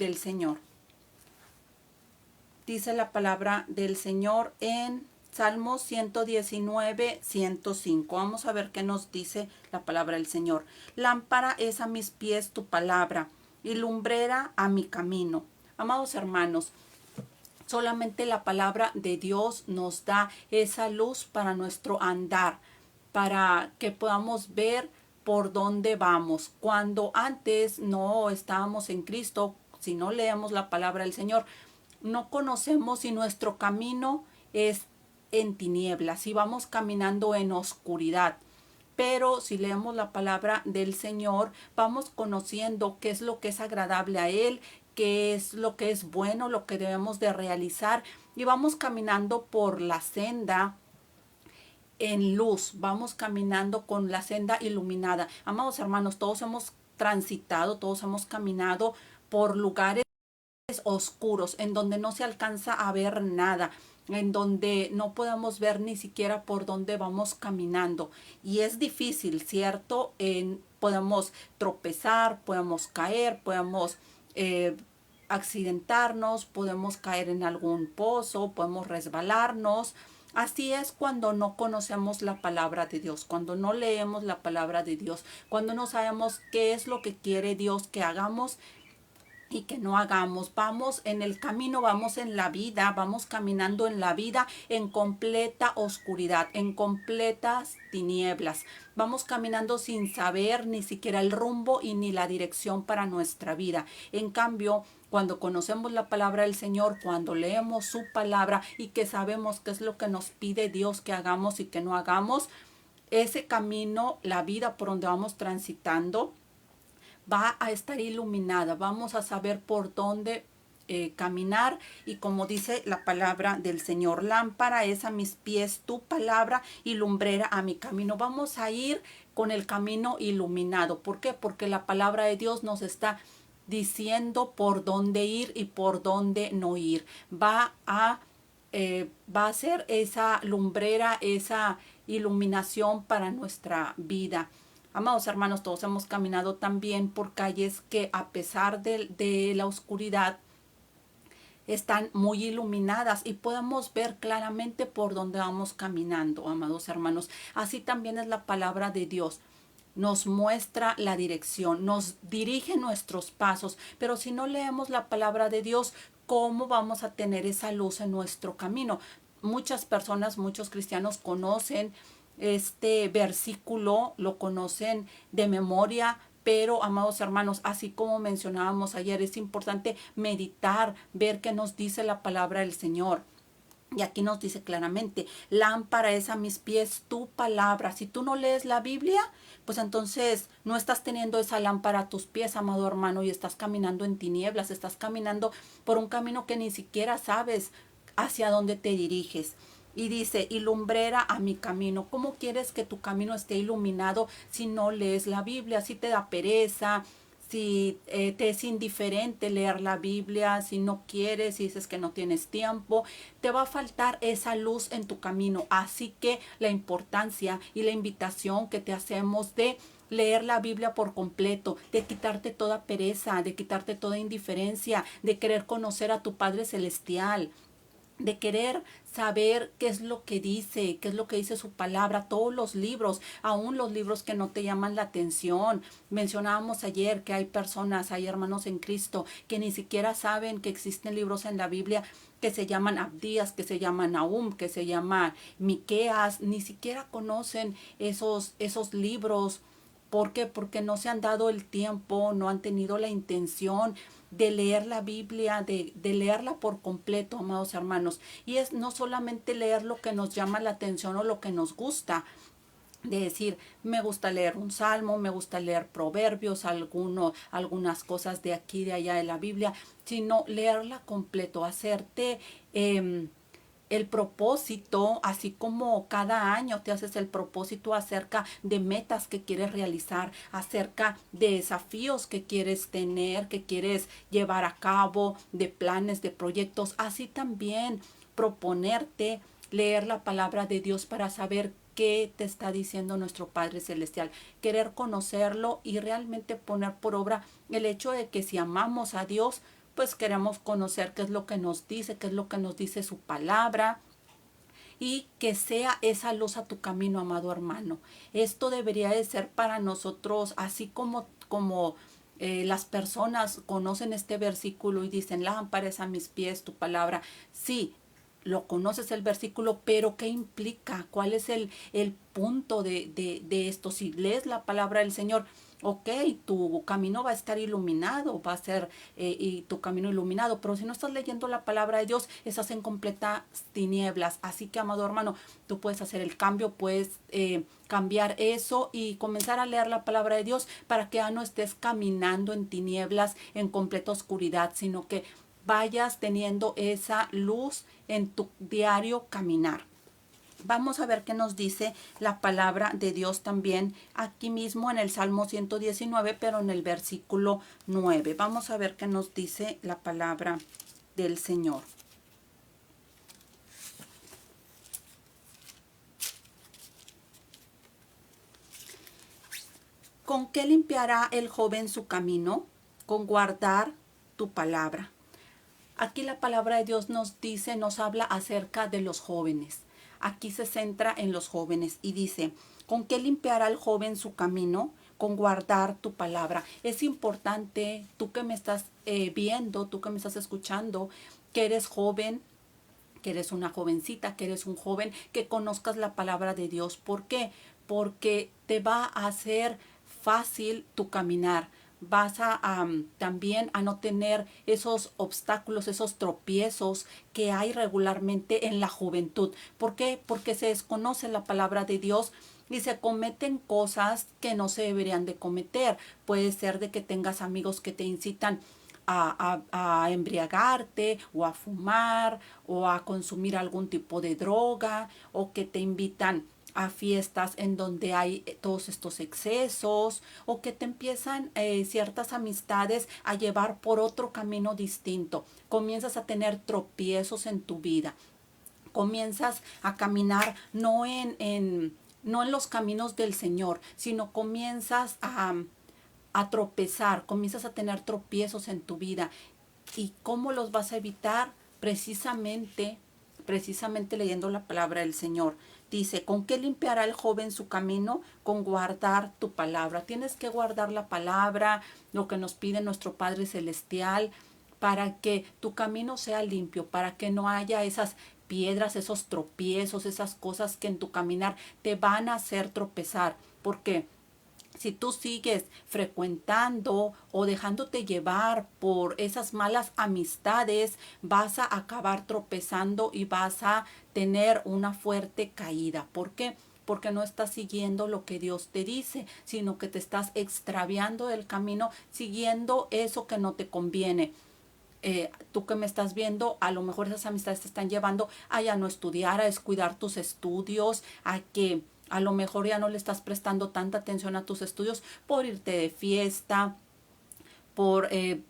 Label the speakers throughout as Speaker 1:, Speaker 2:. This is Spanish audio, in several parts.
Speaker 1: del Señor. Dice la palabra del Señor en Salmos 119, 105. Vamos a ver qué nos dice la palabra del Señor. Lámpara es a mis pies tu palabra y lumbrera a mi camino. Amados hermanos, solamente la palabra de Dios nos da esa luz para nuestro andar, para que podamos ver por dónde vamos. Cuando antes no estábamos en Cristo, si no leemos la palabra del Señor, no conocemos si nuestro camino es en tinieblas, si vamos caminando en oscuridad. Pero si leemos la palabra del Señor, vamos conociendo qué es lo que es agradable a Él, qué es lo que es bueno, lo que debemos de realizar, y vamos caminando por la senda en luz, vamos caminando con la senda iluminada. Amados hermanos, todos hemos transitado, todos hemos caminado por lugares oscuros en donde no se alcanza a ver nada, en donde no podemos ver ni siquiera por dónde vamos caminando, y es difícil, ¿cierto? Podemos tropezar, podemos caer, podemos accidentarnos, podemos caer en algún pozo, podemos resbalarnos. Así es cuando no conocemos la palabra de Dios, cuando no leemos la palabra de Dios, cuando no sabemos qué es lo que quiere Dios que hagamos y que no hagamos. Vamos en el camino, vamos en la vida, vamos caminando en la vida en completa oscuridad, en completas tinieblas. Vamos caminando sin saber ni siquiera el rumbo y ni la dirección para nuestra vida. En cambio, cuando conocemos la palabra del Señor, cuando leemos su palabra y que sabemos qué es lo que nos pide Dios que hagamos y que no hagamos, ese camino, la vida por donde vamos transitando, va a estar iluminada. Vamos a saber por dónde caminar, y como dice la palabra del Señor, lámpara es a mis pies tu palabra y lumbrera a mi camino. Vamos a ir con el camino iluminado. ¿Por qué? Porque la palabra de Dios nos está diciendo por dónde ir y por dónde no ir. Va a ser esa lumbrera, esa iluminación para nuestra vida. Amados hermanos, todos hemos caminado también por calles que, a pesar de la oscuridad, están muy iluminadas y podemos ver claramente por dónde vamos caminando, amados hermanos. Así también es la palabra de Dios. Nos muestra la dirección, nos dirige nuestros pasos, pero si no leemos la palabra de Dios, ¿cómo vamos a tener esa luz en nuestro camino? Muchas personas, muchos cristianos conocen este versículo, lo conocen de memoria, pero, amados hermanos, así como mencionábamos ayer, es importante meditar, ver qué nos dice la palabra del Señor. Y aquí nos dice claramente, lámpara es a mis pies tu palabra. Si tú no lees la Biblia, pues entonces no estás teniendo esa lámpara a tus pies, amado hermano, y estás caminando en tinieblas, estás caminando por un camino que ni siquiera sabes hacia dónde te diriges. Y dice, y lumbrera a mi camino. ¿Cómo quieres que tu camino esté iluminado si no lees la Biblia? Si te da pereza, si te es indiferente leer la Biblia, si no quieres, si dices que no tienes tiempo, te va a faltar esa luz en tu camino. Así que la importancia y la invitación que te hacemos de leer la Biblia por completo, de quitarte toda pereza, de quitarte toda indiferencia, de querer conocer a tu Padre Celestial, de querer saber qué es lo que dice, qué es lo que dice su palabra, todos los libros, aún los libros que no te llaman la atención. Mencionábamos ayer que hay personas, hay hermanos en Cristo que ni siquiera saben que existen libros en la Biblia que se llaman Abdías, que se llaman Nahum, que se llaman Miqueas, ni siquiera conocen esos libros. ¿Por qué? Porque no se han dado el tiempo, no han tenido la intención de leer la Biblia, de leerla por completo, amados hermanos. Y es no solamente leer lo que nos llama la atención o lo que nos gusta, de decir, me gusta leer un salmo, me gusta leer proverbios, algunas cosas de aquí, de allá de la Biblia, sino leerla completo, hacerte el propósito, así como cada año te haces el propósito acerca de metas que quieres realizar, acerca de desafíos que quieres tener, que quieres llevar a cabo, de planes, de proyectos, así también proponerte leer la palabra de Dios para saber qué te está diciendo nuestro Padre Celestial, querer conocerlo y realmente poner por obra el hecho de que si amamos a Dios, pues queremos conocer qué es lo que nos dice, qué es lo que nos dice su palabra. Y que sea esa luz a tu camino, amado hermano. Esto debería de ser para nosotros, así como las personas conocen este versículo y dicen, lámpara es a mis pies tu palabra. Sí, lo conoces el versículo, pero ¿qué implica? ¿Cuál es el punto de esto? Si lees la palabra del Señor, ok, tu camino va a estar iluminado, va a ser y tu camino iluminado, pero si no estás leyendo la palabra de Dios, estás en completas tinieblas. Así que, amado hermano, tú puedes hacer el cambio, puedes cambiar eso y comenzar a leer la palabra de Dios para que ya no estés caminando en tinieblas, en completa oscuridad, sino que vayas teniendo esa luz en tu diario caminar. Vamos a ver qué nos dice la palabra de Dios también aquí mismo en el Salmo 119, pero en el versículo 9. Vamos a ver qué nos dice la palabra del Señor. ¿Con qué limpiará el joven su camino? Con guardar tu palabra. Aquí la palabra de Dios nos dice, nos habla acerca de los jóvenes. Aquí se centra en los jóvenes y dice, ¿con qué limpiará el joven su camino? Con guardar tu palabra. Es importante, tú que me estás viendo, tú que me estás escuchando, que eres joven, que eres una jovencita, que eres un joven, que conozcas la palabra de Dios. ¿Por qué? Porque te va a hacer fácil tu caminar. Vas a también a no tener esos obstáculos, esos tropiezos que hay regularmente en la juventud. ¿Por qué? Porque se desconoce la palabra de Dios y se cometen cosas que no se deberían de cometer. Puede ser de que tengas amigos que te incitan a embriagarte o a fumar o a consumir algún tipo de droga o que te invitan a fiestas en donde hay todos estos excesos o que te empiezan ciertas amistades a llevar por otro camino distinto. Comienzas a tener tropiezos en tu vida. Comienzas a caminar no en los caminos del Señor, sino comienzas a tropezar, comienzas a tener tropiezos en tu vida. ¿Y cómo los vas a evitar? Precisamente leyendo la palabra del Señor. Dice, ¿con qué limpiará el joven su camino? Con guardar tu palabra. Tienes que guardar la palabra, lo que nos pide nuestro Padre Celestial, para que tu camino sea limpio, para que no haya esas piedras, esos tropiezos, esas cosas que en tu caminar te van a hacer tropezar. Porque si tú sigues frecuentando o dejándote llevar por esas malas amistades, vas a acabar tropezando y vas a tener una fuerte caída. ¿Por qué? Porque no estás siguiendo lo que Dios te dice, sino que te estás extraviando del camino, siguiendo eso que no te conviene. Tú que me estás viendo, a lo mejor esas amistades te están llevando a ya no estudiar, a descuidar tus estudios, a que a lo mejor ya no le estás prestando tanta atención a tus estudios por irte de fiesta, por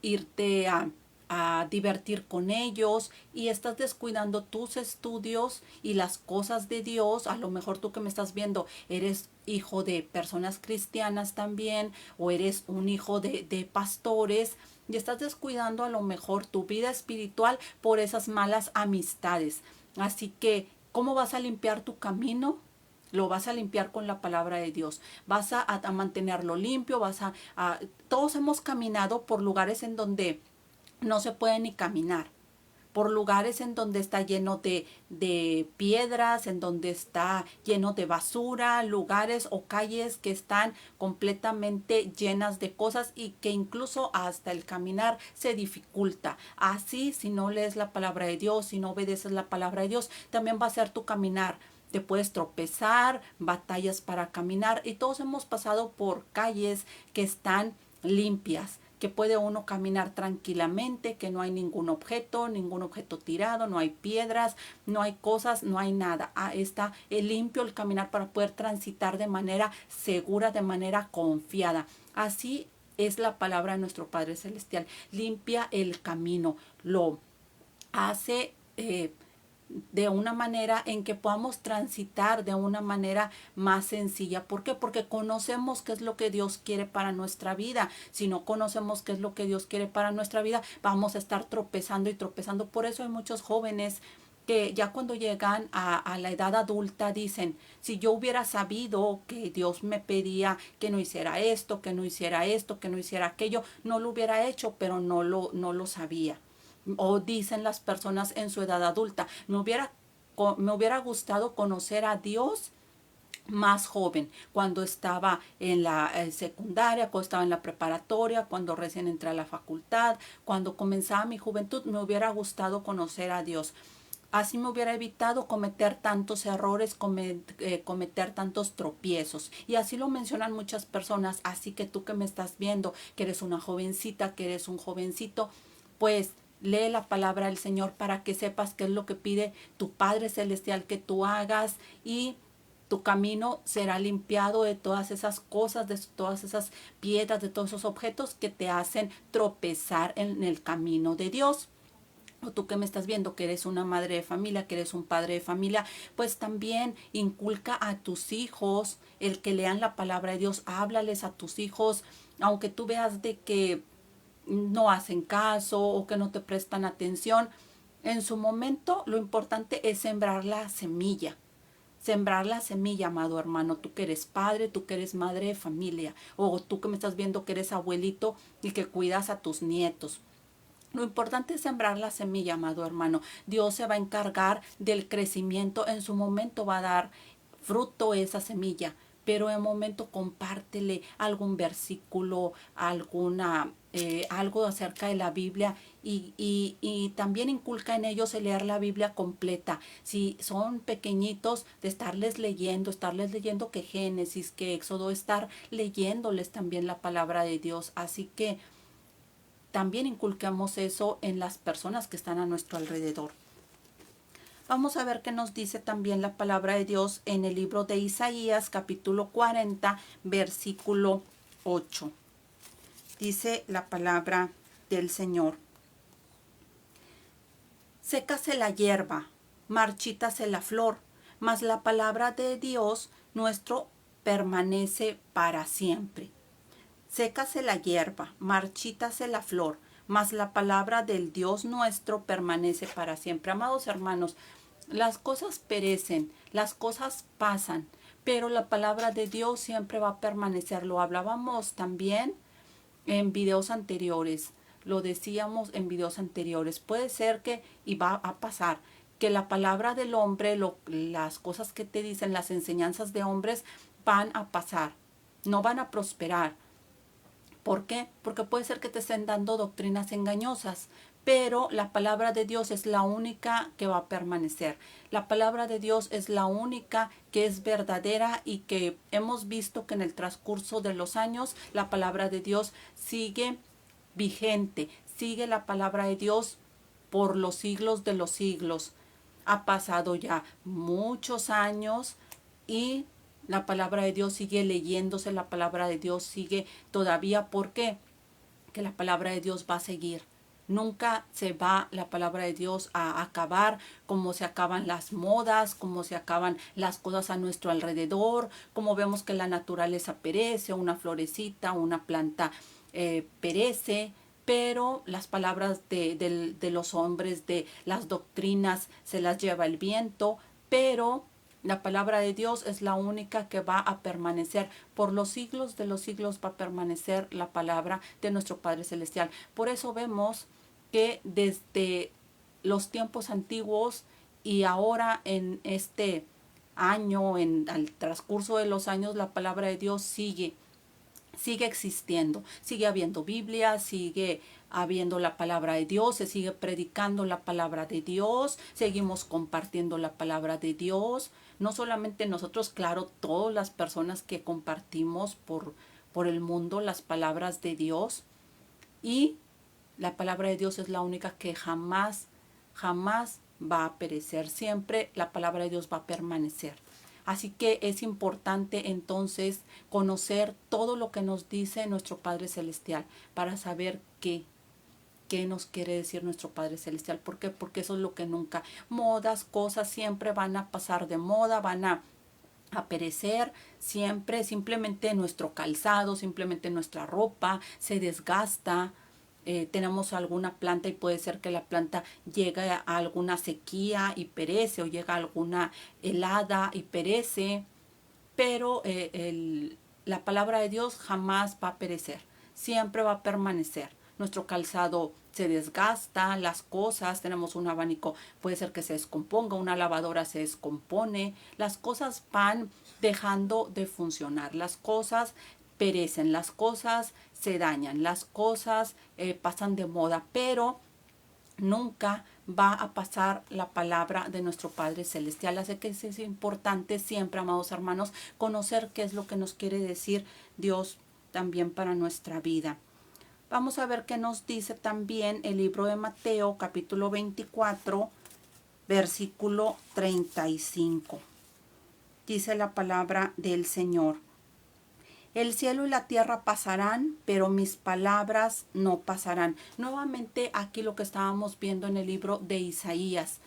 Speaker 1: irte a divertir con ellos y estás descuidando tus estudios y las cosas de Dios. A lo mejor tú que me estás viendo eres hijo de personas cristianas también o eres un hijo de pastores y estás descuidando a lo mejor tu vida espiritual por esas malas amistades. Así que, ¿cómo vas a limpiar tu camino? Lo vas a limpiar con la palabra de Dios. Vas a mantenerlo limpio, todos hemos caminado por lugares en donde no se puede ni caminar, por lugares en donde está lleno de piedras, en donde está lleno de basura, lugares o calles que están completamente llenas de cosas y que incluso hasta el caminar se dificulta. Así, si no lees la palabra de Dios, si no obedeces la palabra de Dios, también va a ser tu caminar. Te puedes tropezar, batallas para caminar y todos hemos pasado por calles que están limpias, que puede uno caminar tranquilamente, que no hay ningún objeto tirado, no hay piedras, no hay cosas, no hay nada. Está limpio el caminar para poder transitar de manera segura, de manera confiada. Así es la palabra de nuestro Padre Celestial. Limpia el camino, lo hace de una manera en que podamos transitar de una manera más sencilla. ¿Por qué? Porque conocemos qué es lo que Dios quiere para nuestra vida. Si no conocemos qué es lo que Dios quiere para nuestra vida, vamos a estar tropezando y tropezando. Por eso hay muchos jóvenes que ya cuando llegan a la edad adulta dicen, si yo hubiera sabido que Dios me pedía que no hiciera esto, que no hiciera esto, que no hiciera aquello, no lo hubiera hecho, pero no lo sabía. O dicen las personas en su edad adulta, me hubiera gustado conocer a Dios más joven, cuando estaba en la secundaria, cuando estaba en la preparatoria, cuando recién entré a la facultad, cuando comenzaba mi juventud, me hubiera gustado conocer a Dios. Así me hubiera evitado cometer tantos errores, cometer tantos tropiezos. Y así lo mencionan muchas personas. Así que tú que me estás viendo, que eres una jovencita, que eres un jovencito, pues lee la palabra del Señor para que sepas qué es lo que pide tu Padre Celestial que tú hagas, y tu camino será limpiado de todas esas cosas, de todas esas piedras, de todos esos objetos que te hacen tropezar en el camino de Dios. O tú que me estás viendo, que eres una madre de familia, que eres un padre de familia, pues también inculca a tus hijos el que lean la palabra de Dios. Háblales a tus hijos, aunque tú veas de que no hacen caso o que no te prestan atención. En su momento, lo importante es sembrar la semilla. Sembrar la semilla, amado hermano, tú que eres padre, tú que eres madre de familia, o tú que me estás viendo que eres abuelito y que cuidas a tus nietos. Lo importante es sembrar la semilla, amado hermano. Dios se va a encargar del crecimiento. En su momento va a dar fruto esa semilla. Pero en un momento compártele algún versículo, algo acerca de la Biblia, y también inculca en ellos el leer la Biblia completa. Si son pequeñitos, de estarles leyendo que Génesis, que Éxodo, estar leyéndoles también la palabra de Dios. Así que también inculcamos eso en las personas que están a nuestro alrededor. Vamos a ver qué nos dice también la palabra de Dios en el libro de Isaías, capítulo 40, versículo 8. Dice la palabra del Señor: sécase la hierba, marchítase la flor, mas la palabra de Dios nuestro permanece para siempre. Sécase la hierba, marchítase la flor, mas la palabra del Dios nuestro permanece para siempre. Amados hermanos, las cosas perecen, las cosas pasan, pero la palabra de Dios siempre va a permanecer. Lo hablábamos también en videos anteriores, lo decíamos en videos anteriores. Puede ser que, y va a pasar, que la palabra del hombre, las cosas que te dicen, las enseñanzas de hombres van a pasar, no van a prosperar. ¿Por qué? Porque puede ser que te estén dando doctrinas engañosas, pero la palabra de Dios es la única que va a permanecer. La palabra de Dios es la única que es verdadera, y que hemos visto que en el transcurso de los años la palabra de Dios sigue vigente, sigue la palabra de Dios por los siglos de los siglos. Ha pasado ya muchos años y la palabra de Dios sigue leyéndose, la palabra de Dios sigue todavía. ¿Por qué? Que la palabra de Dios va a seguir. Nunca se va la palabra de Dios a acabar, como se acaban las modas, como se acaban las cosas a nuestro alrededor, como vemos que la naturaleza perece, una florecita, una planta perece, pero las palabras de los hombres, de las doctrinas, se las lleva el viento, pero la palabra de Dios es la única que va a permanecer. Por los siglos de los siglos va a permanecer la palabra de nuestro Padre Celestial. Por eso vemos que desde los tiempos antiguos y ahora en este año, en el transcurso de los años, la palabra de Dios sigue existiendo, sigue habiendo Biblia, sigue habiendo la palabra de Dios, se sigue predicando la palabra de Dios, seguimos compartiendo la palabra de Dios. No solamente nosotros, claro, todas las personas que compartimos por el mundo las palabras de Dios. Y la palabra de Dios es la única que jamás va a perecer. Siempre la palabra de Dios va a permanecer. Así que es importante entonces conocer todo lo que nos dice nuestro Padre Celestial para saber qué qué nos quiere decir nuestro Padre Celestial. ¿Por qué? Porque eso es lo que nunca. Modas, cosas siempre van a pasar de moda, van a perecer, siempre, simplemente nuestro calzado, simplemente nuestra ropa se desgasta. Tenemos alguna planta y puede ser que la planta llegue a alguna sequía y perece, o llega a alguna helada y perece, pero la palabra de Dios jamás va a perecer, siempre va a permanecer. Nuestro calzado se desgasta, las cosas, tenemos un abanico, puede ser que se descomponga, una lavadora se descompone, las cosas van dejando de funcionar, las cosas perecen, las cosas se dañan, las cosas pasan de moda, pero nunca va a pasar la palabra de nuestro Padre Celestial. Así que es importante siempre, amados hermanos, conocer qué es lo que nos quiere decir Dios también para nuestra vida. Vamos a ver qué nos dice también el libro de Mateo, capítulo 24, versículo 35. Dice la palabra del Señor: el cielo y la tierra pasarán, pero mis palabras no pasarán. Nuevamente aquí lo que estábamos viendo en el libro de Isaías.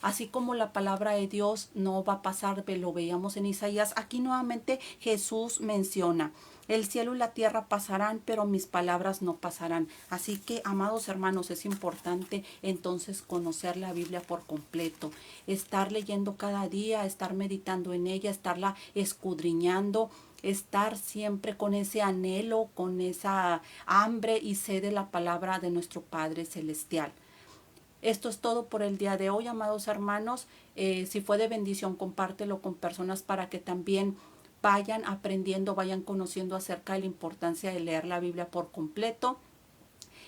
Speaker 1: Así como la palabra de Dios no va a pasar, lo veíamos en Isaías, aquí nuevamente Jesús menciona: el cielo y la tierra pasarán, pero mis palabras no pasarán. Así que, amados hermanos, es importante entonces conocer la Biblia por completo, estar leyendo cada día, estar meditando en ella, estarla escudriñando, estar siempre con ese anhelo, con esa hambre y sed de la palabra de nuestro Padre Celestial. Esto es todo por el día de hoy, amados hermanos. Si fue de bendición, compártelo con personas para que también vayan aprendiendo, vayan conociendo acerca de la importancia de leer la Biblia por completo.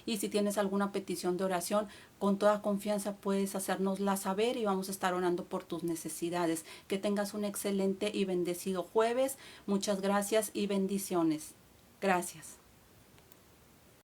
Speaker 1: Y si tienes alguna petición de oración, con toda confianza puedes hacérnosla saber y vamos a estar orando por tus necesidades. Que tengas un excelente y bendecido jueves. Muchas gracias y bendiciones. Gracias.